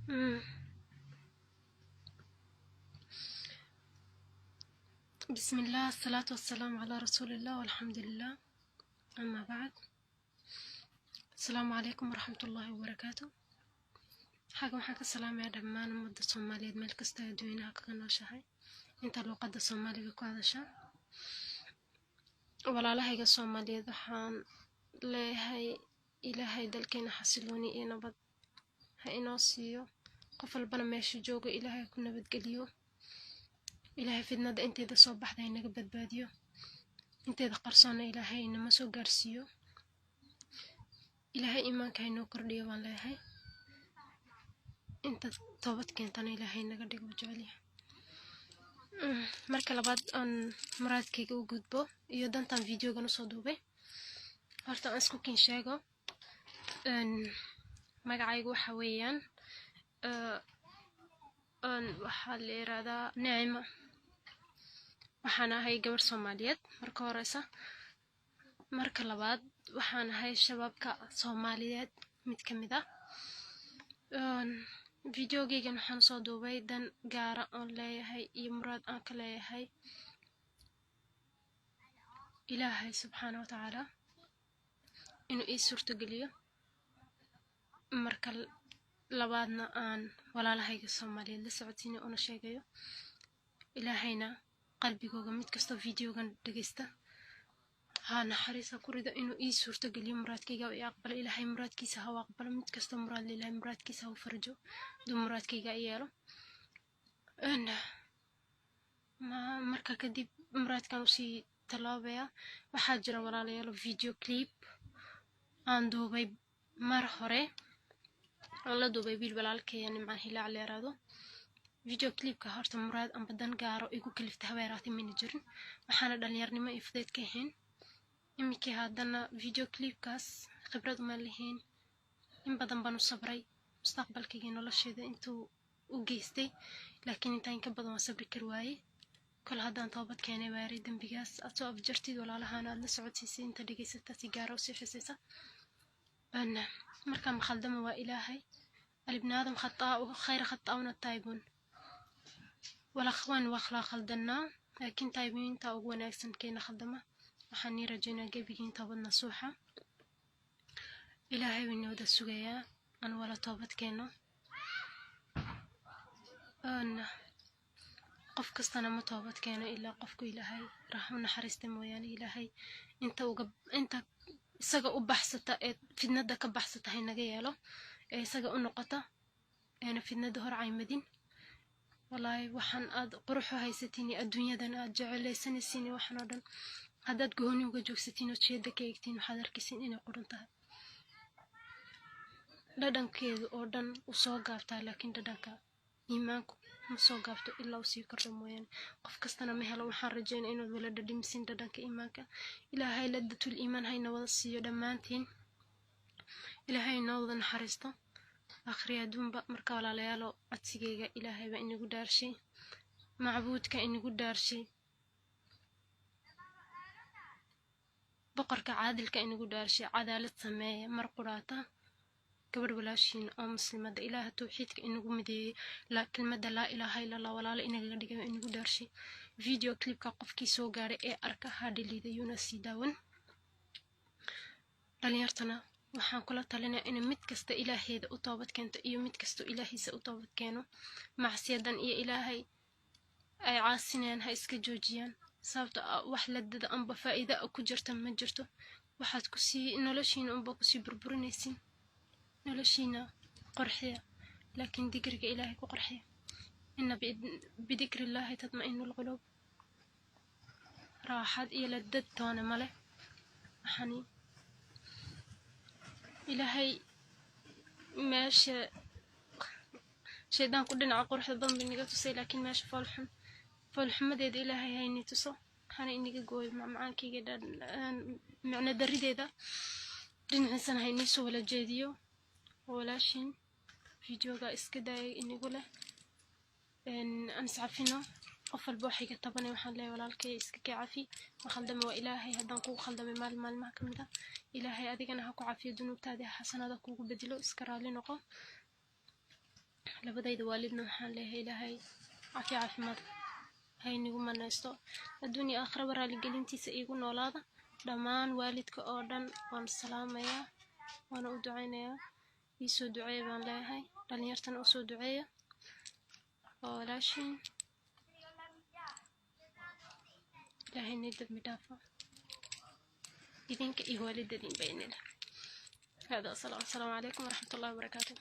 مم. بسم الله، الصلاة والسلام على رسول الله والحمد لله. أما بعد، السلام عليكم ورحمة الله وبركاته. waxaan ka salaamayaa dhammaan ummadda Soomaaliyeed meel kasta ay adduunyaha kaga nooshahay inta luqadda Soomaaliga ku hadasha. walaalahayga Soomaaliyeed waxaan leeyahay ilaahay dalkeena xasilooni iyo nabad ha inoo siiyo, qof walbana meesha jooga ilaahay ku nabadgeliyo. ilaahay fidnada inteeda soo baxday inaga badbaadiyo, inteeda qarsoona ilaahay inama soo gaarsiiyo. ilaahay iimaanka inoo kordhiyo baan leeyahay. inta toobad keentana ilaahay naga dhigo jecel yahay. marka labaad aan muraadkayga u gudbo iyo dantan videogan usoo duubay, horta aan isku kin sheego. magacaygu waxa weeyaan waxaa la yiraahdaa Nicimo. waxaan ahay gabar Soomaaliyeed marka horeysa. marka labaad waxaan ahay shabaabka Soomaaliyeed mid ka mid ah. videogaygan waxaan soo duubay dan gaara oon leeyahay iyo muraad aan ka leeyahay ilaahay subxaanahu wa tacaala inuu ii suurto geliyo. marka labaadna aan walaalahayga Soomaaliyeed la socodsiinayo una sheegayo ilaahayna qalbigooga mid kastoo videogan dhageysta ha naxariis ha ku rido inuu ii suurto geliyo muraadkayga oo ii aqbalo. ilaahay muraadkiisa ha u aqbalo, mid kastoo muraad leh ilaahay muraadkiisa ha u farjo duu muraadkayga i yeelo. marka kadib muraadkan usii tallaabaya waxaa jira walaalayaal video clip aan duubay mar hore aan la duubay wiil walaalkeeya Nimcaan Hilaac la yiraahdo. video clipka horta muraad aan badan gaaro igu kaliftay habeeraatay mina jirin, waxaana dhalinyarnimo iyo fudeed ka ahayn. iminkii haddana video clipkaas khibrad uma lahayn, in badan baan u sabray mustaqbalkayga nolosheeda intuu u geystay, laakiin intaan in ka badan waan sabri kari waayey. kol haddaan toobad keenay waaray dembigaas aad soo afjartid walaalahana aad la socodsiisay inta dhegaysata si gaara u sii xisaysa. markaa ma khaldama waa ilaahay. الابن آدم خطاء خير خطاؤون التائبون. والأخوان واخلا خلدنا لكن تايبين تا ugu wanaagsan keena khaldama. waxaan rajaynaa gabigiin toobad nasuuxa. ilaahay inoo wada sugayaa aan wala toobad keeno. qof kastana ma toobad keeno ilaa qofku ilaahay raxmo naxariista mooyaane. ilaahay inta isaga u baxsata ee fidnada ka baxsata hay naga yeelo, ee isaga u noqota eena fidnada hor caymadin. wallaahi waxaan aad quruxo haysatiin adduunyadan aad jecelaysanaysiin waxaan oo dhan haddaad gooni uga joogsatiin oo jeeda ka eegtiin waxaad arkaysiin inay qurun tahay. dhadhankeedu oo dhan u soo gaabtaa, laakiin dhadhanka iimaanku ma soo gaabto ilaa uu sii kordho mooyaane. qof kastana ma helo. waxaan rajaynaa inaad wala dhadhamisin dhadhanka iimaanka. ilaahay ladatul iimaan hayna wada siiyo dhammaantiin. ilaahay inoo wada naxariisto akhriya adduunba. marka walaalayaalo codsigayga ilaahay baa inagu dhaarshay, macbuudka inagu dhaarshay, boqorka caadilka inagu dhaarshay. cadaalad sameeya mar quraata gabadh walaashiin oo muslimada ilaaha tawxiidka inagu mideeyay kelmadda laa ilaaha illa allah walaalo inaga dhigay inagu dhaarshay. video clipka qofkii soo gaaray ee arka ha dhaliidayuna sii daawan. dhalinyartana waxaan kula talinayaa in mid kasta ilaaheeda u toobad keento iyo mid kasta ilaahiisa u toobad keeno. macsiyadan iyo ilaahay ay caasinayaan ha iska joojiyaan, sababtoo ah wax ladada amba faa'iido ku jirta ma jirto. waxaad ku sii noloshiina unba ku sii burburinaysiin. noloshiina qorxiya, laakiin dikriga ilaahay ku qorxiya. inna bidikri illaahi tatma'innu alquluub. raaxad iyo ladad toona male. waxaan ilaahay meesha shaydaan ku dhinaca quruxda badan bay inaga tusay, laakiin meesha foolxumadeeda ilaahay hayni tuso. hana inaga gooyo macmacaankayga micno darideeda dhinaciisana hayniisoo wala jeediyo. walaashin videoga iska daayay inagu leh aan iscafino. qof walba wax iga tabanay waxaan leeyahay walaalkay iska ka cafi. ma khaldama waa ilaahay. haddaan kugu khaldamay maalmaha ka mid ah ilaahay adigana ha ku cafiyo dunuubtaada xasanaada kugu bedelo. iska raali noqo. labadayda waalidna waxaan leeyahay ilaahay caafimaad haynigu manaysto adduun iyo aakhiraba raaligelintiisa iigu noolaada dhammaan waalidka oo dhan waan salaamayaa waana u ducaynayaa iisoo duceeya baan leeyahay dhalinyartana usoo duceeya oo walaashiin ilaahayna dambi dhaafo idinka iyo waalidadiin baynila هذا السلام عليكم ورحمة الله وبركاته.